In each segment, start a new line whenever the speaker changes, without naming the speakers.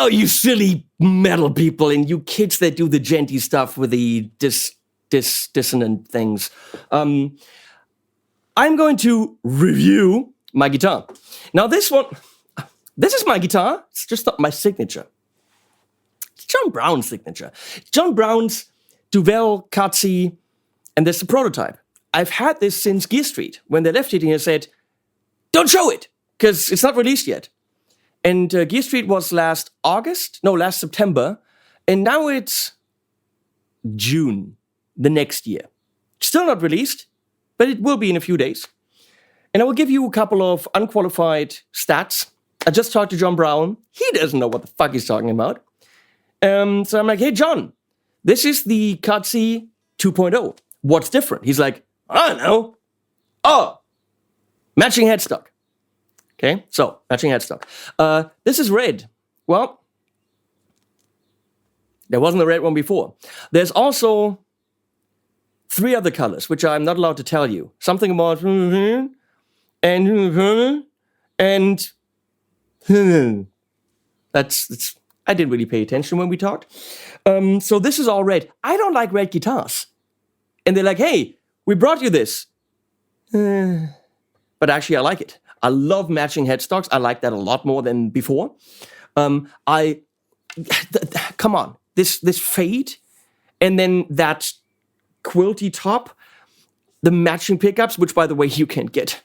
Hello, you silly metal people and you kids that do the djenty stuff with the dissonant things. I'm going to review my guitar. Now this is my guitar. It's just not my signature. It's John Browne's signature. John Browne's Duvell, Qatsy, and there's the prototype. I've had this since Gear Street, when they left it and said, don't show it, because it's not released yet. And Gear Street was last September, and now it's June, the next year. Still not released, but it will be in a few days. And I will give you a couple of unqualified stats. I just talked to John Browne. He doesn't know what the fuck he's talking about. So I'm like, hey, John, this is the Qatsy 2.0. What's different? He's like, I don't know. Oh, matching headstock. Okay, so matching headstock. This is red. Well, there wasn't a red one before. There's also 3 other colors, which I'm not allowed to tell you. Something about and that's I didn't really pay attention when we talked. So this is all red. I don't like red guitars. And they're like, hey, we brought you this. But actually, I like it. I love matching headstocks. I like that a lot more than before. Come on, this fade, and then that quilty top, the matching pickups, which, by the way, you can't get.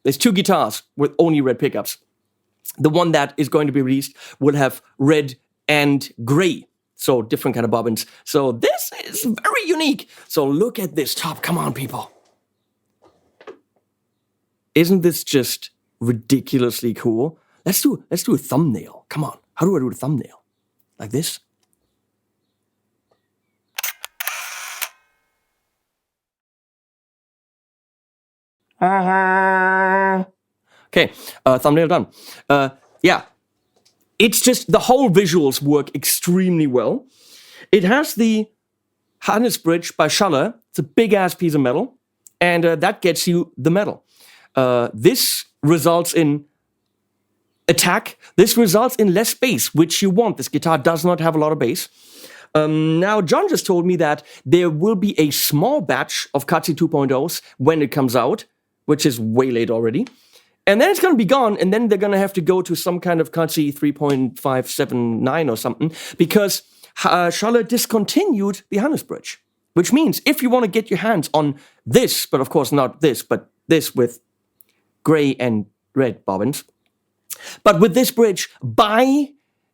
There's 2 guitars with only red pickups. The one that is going to be released will have red and gray, so different kind of bobbins. So this is very unique. So look at this top. Come on, people. Isn't this just ridiculously cool? Let's do a thumbnail. Come on. How do I do a thumbnail? Like this? Okay, thumbnail done. Yeah, it's just the whole visuals work extremely well. It has the harness bridge by Schaller. It's a big ass piece of metal, and that gets you the metal. This results in attack. This results in less bass, which you want. This guitar does not have a lot of bass. Now, John just told me that there will be a small batch of Qatsy 2.0s when it comes out, which is way late already. And then it's going to be gone, and then they're going to have to go to some kind of Qatsy 3.579 or something, because Schaller discontinued the harness bridge. Which means if you want to get your hands on this, but of course not this, but this with gray and red bobbins, but with this bridge, buy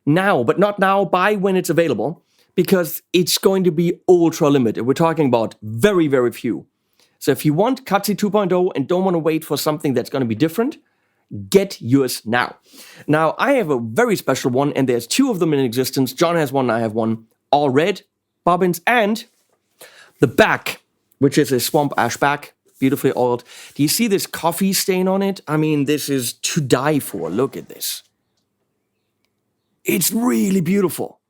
now, but not now, buy when it's available, because it's going to be ultra limited. We're talking about very, very few. So if you want Qatsy 2.0 and don't want to wait for something that's going to be different, get yours now. Now, I have a very special one, and there's 2 of them in existence. John has one, I have one. All red bobbins, and the back, which is a swamp ash back, beautifully oiled. Do you see this coffee stain on it? I mean, this is to die for. Look at this. It's really beautiful.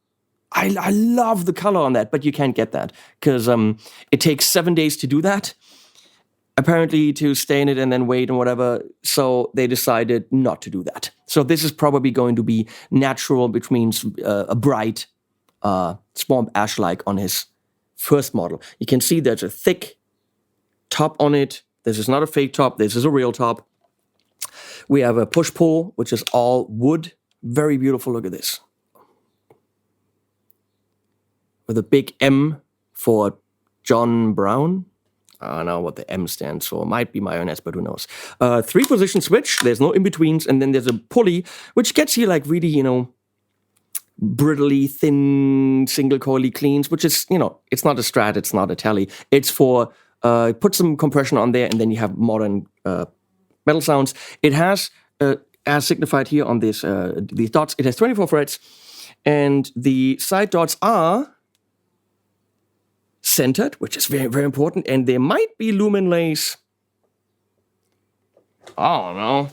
I love the color on that, but you can't get that because it takes 7 days to do that. Apparently to stain it and then wait and whatever. So they decided not to do that. So this is probably going to be natural, which means a bright swamp ash-like on his first model. You can see there's a thick top on it. This is not a fake top. This is a real top. We have a push-pull, which is all wood. Very beautiful. Look at this. With a big M for John Browne. I don't know what the M stands for. Might be Mayones, but who knows. 3-position switch. There's no in-betweens. And then there's a pulley, which gets you like really, brittly, thin, single coily cleans, which is, it's not a Strat, it's not a Tele. It's for, put some compression on there, and then you have modern metal sounds. It has, as signified here on these dots, it has 24 frets, and the side dots are centered, which is very, very important, and there might be lumen lace. I don't know.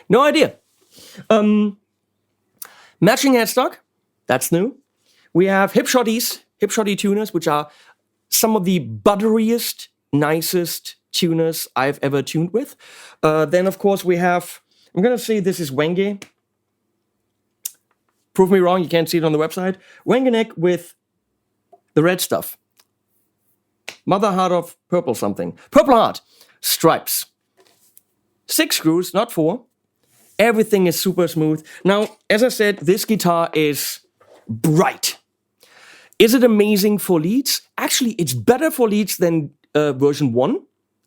No idea. Matching headstock, that's new. We have hip shotty tuners, which are some of the butteriest, nicest tuners I've ever tuned with. Then, of course, we have, I'm going to say this is Wenge. Prove me wrong, you can't see it on the website. Wenge neck with the red stuff. Mother heart of purple something. Purple heart. Stripes. 6 screws, not 4. Everything is super smooth. Now, as I said, this guitar is bright. Is it amazing for leads? Actually, it's better for leads than version 1.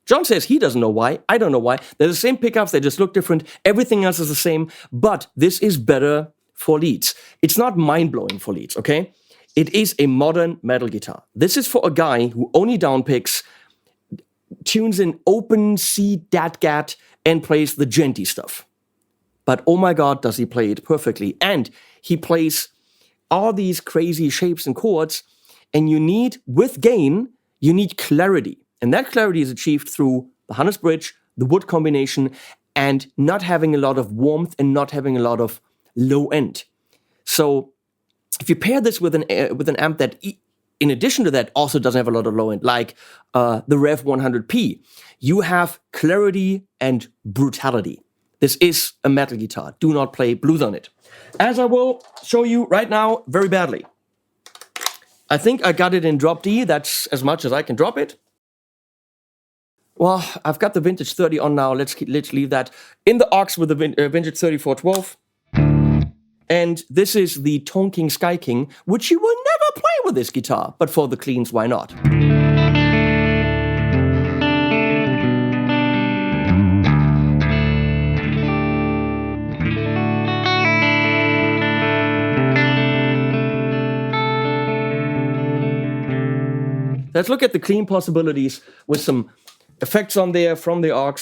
John says he doesn't know why. I don't know why. They're the same pickups. They just look different. Everything else is the same. But this is better for leads. It's not mind-blowing for leads, okay? It is a modern metal guitar. This is for a guy who only downpicks, tunes in open C DAT-GAT, and plays the Djenty stuff. But oh my God, does he play it perfectly. And he plays all these crazy shapes and chords, and you need, with gain, you need clarity. And that clarity is achieved through the harness bridge, the wood combination, and not having a lot of warmth and not having a lot of low end. So if you pair this with an amp that, in addition to that, also doesn't have a lot of low end, like the Revv 100p, you have clarity and brutality. This is a metal guitar. Do not play blues on it. As I will show you right now very badly. I think I got it in drop D. That's as much as I can drop it. Well, I've got the vintage 30 on now. Let's leave that in the aux with the vintage 3412. And this is the Tone King Sky King, which you will never play with this guitar, but for the cleans, why not? Let's look at the clean possibilities with some effects on there from the aux.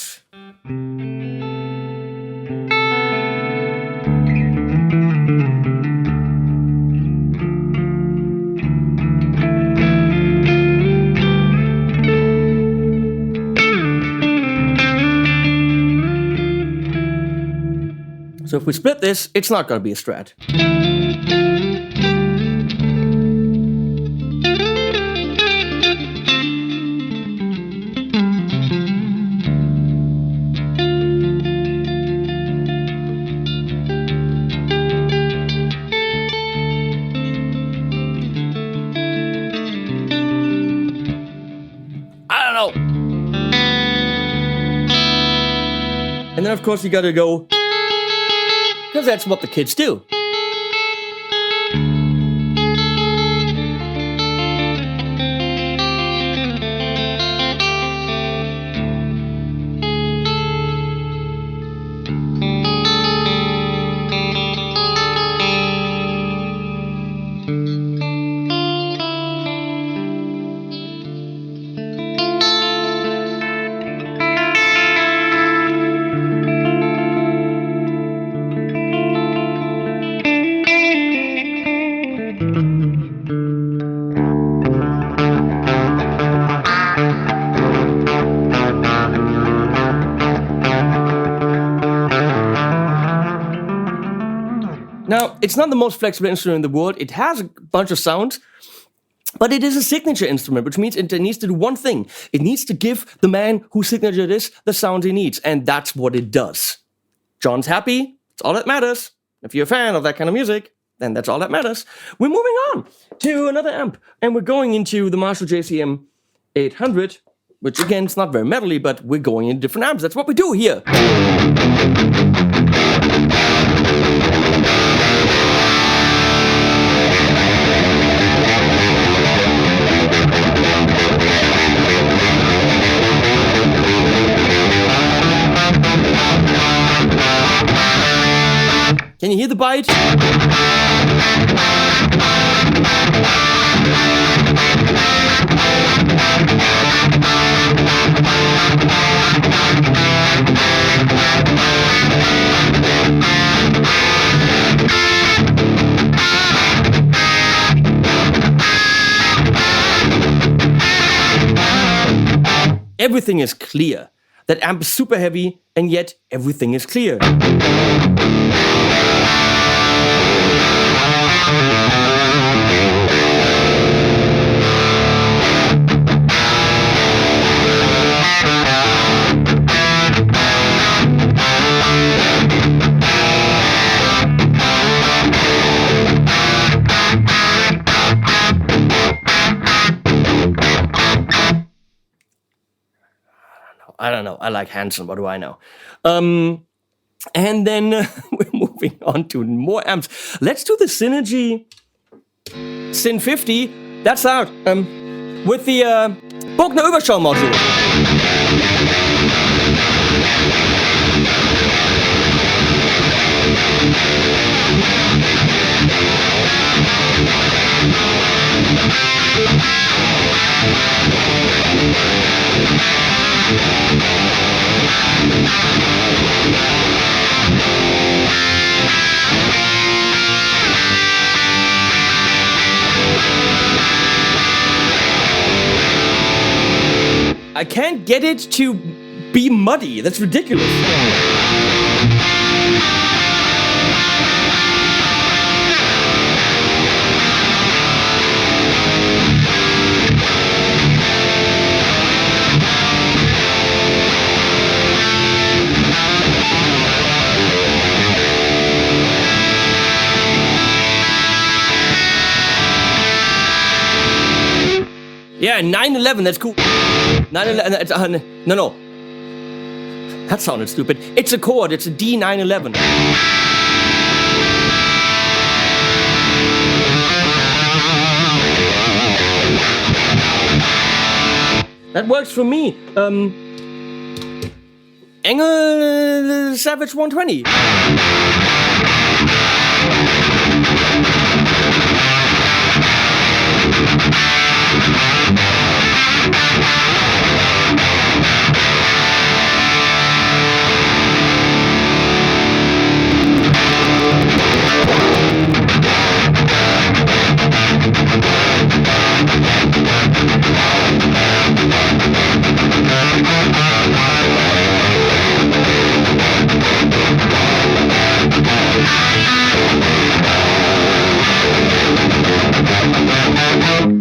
So if we split this, it's not going to be a Strat. And then, of course, you gotta go, because that's what the kids do. Now, it's not the most flexible instrument in the world. It has a bunch of sounds, but it is a signature instrument, which means it needs to do one thing. It needs to give the man whose signature it is the sound he needs, and that's what it does. John's happy. That's all that matters. If you're a fan of that kind of music, then that's all that matters. We're moving on to another amp, and we're going into the Marshall JCM 800, which again, it's not very metally, but we're going in different amps. That's what we do here. Can you hear the bite? Everything is clear. That amp is super heavy, and yet everything is clear. I don't know. I like Hanson. What do I know? And then we're moving on to more amps. Let's do the Synergy Syn 50. That's out. With the Bogner Überschall module. I can't get it to be muddy. That's ridiculous. Yeah, 911, that's cool. 911, no. That sounded stupid. It's a chord, it's a D911. That works for me. Engel Savage 120.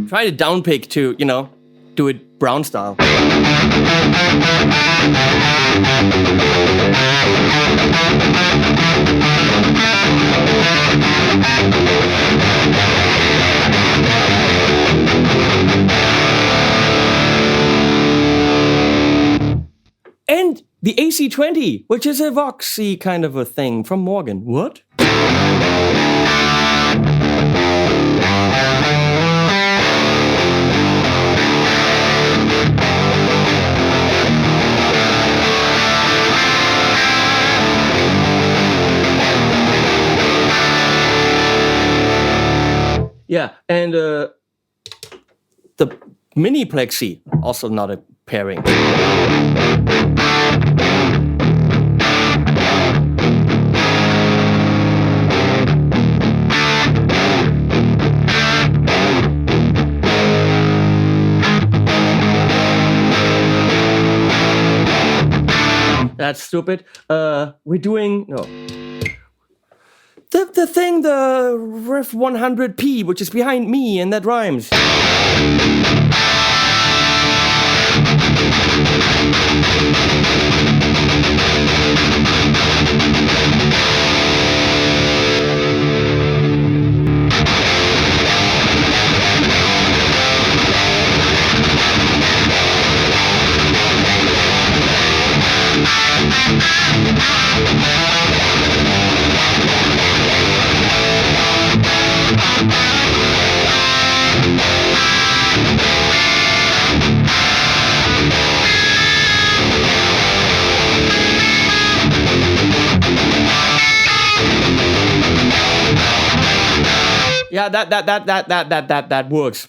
Try to downpick to, do it Browne style. And the AC20, which is a Voxy kind of a thing from Morgan. What? Yeah, and the mini plexi, also not a pairing. That's stupid. We're doing, no. The thing, the Revv 100p, which is behind me, and that rhymes. Yeah, that works.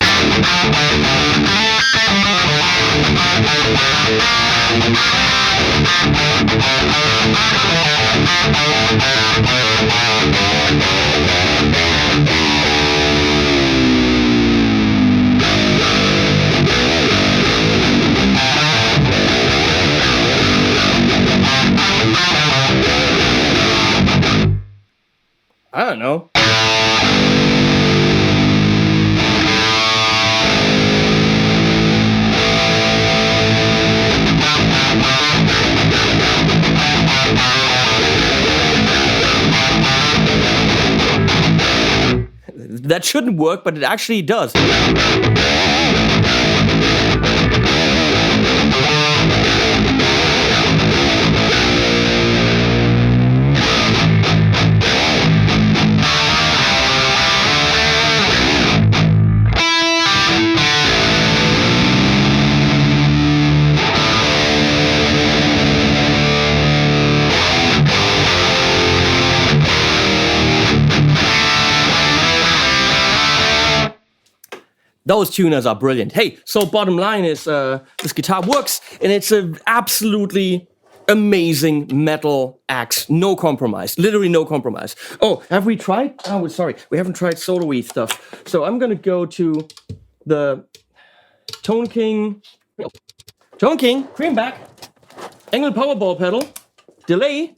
I don't know. That shouldn't work, but it actually does. Those tuners are brilliant. Hey, so bottom line is this guitar works, and it's an absolutely amazing metal axe. No compromise. Literally no compromise. Oh, have we tried? Oh, sorry. We haven't tried solo-y stuff. So I'm going to go to the Tone King, Creamback, Engel Powerball pedal, delay.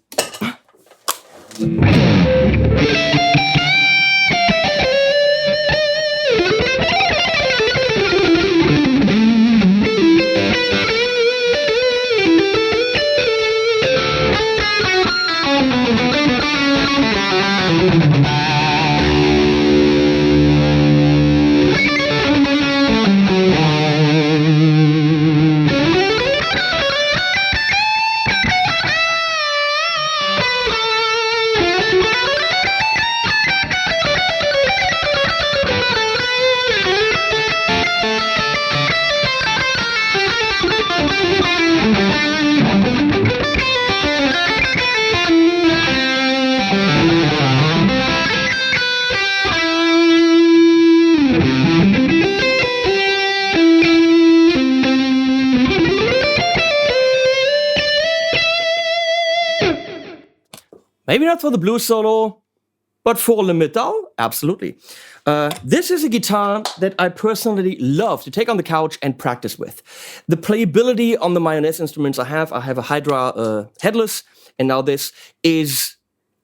Maybe not for the blues solo, but for le metal, absolutely. This is a guitar that I personally love to take on the couch and practice with. The playability on the Mayones instruments I have a Hydra headless, and now this is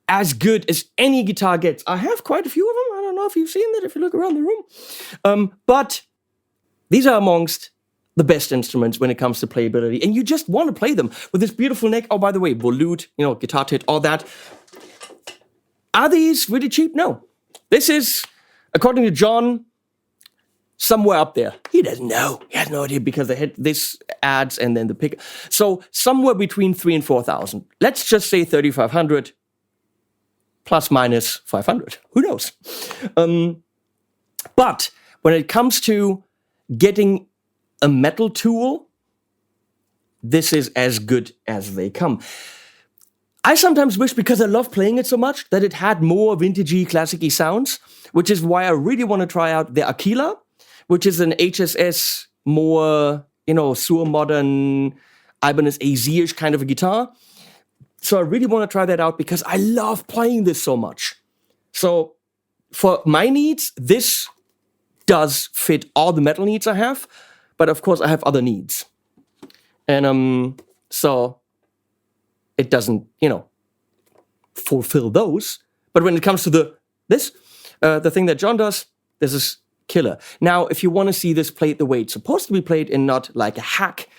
as good as any guitar gets. I have quite a few of them. I don't know if you've seen that if you look around the room. But these are amongst the best instruments when it comes to playability, and you just want to play them with this beautiful neck. Oh, by the way, volute, guitar tit, all that. Are these really cheap? No. This is, according to John, somewhere up there. He doesn't know. He has no idea because they had this ads and then the pick. So somewhere between 3,000 and 4,000. Let's just say 3,500 plus minus 500. Who knows? But when it comes to getting a metal tool, this is as good as they come. I sometimes wish, because I love playing it so much, that it had more vintagey, classic-y sounds, which is why I really want to try out the Aquila, which is an HSS, more, sur modern, Ibanez AZ-ish kind of a guitar. So I really want to try that out because I love playing this so much. So for my needs, this does fit all the metal needs I have. But of course, I have other needs. And so it doesn't, fulfill those. But when it comes to the thing that John does, this is killer. Now, if you want to see this played the way it's supposed to be played and not like a hack,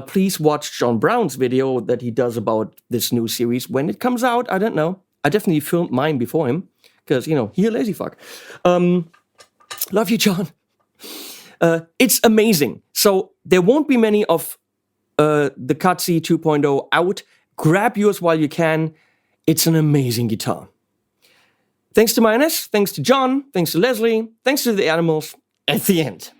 please watch John Browne's video that he does about this new series. When it comes out, I don't know. I definitely filmed mine before him because, he a lazy fuck. Love you, John. It's amazing. So there won't be many of the Qatsy 2.0 out. Grab yours while you can. It's an amazing guitar. Thanks to Mayones, thanks to John, thanks to Leslie, thanks to the animals at the end.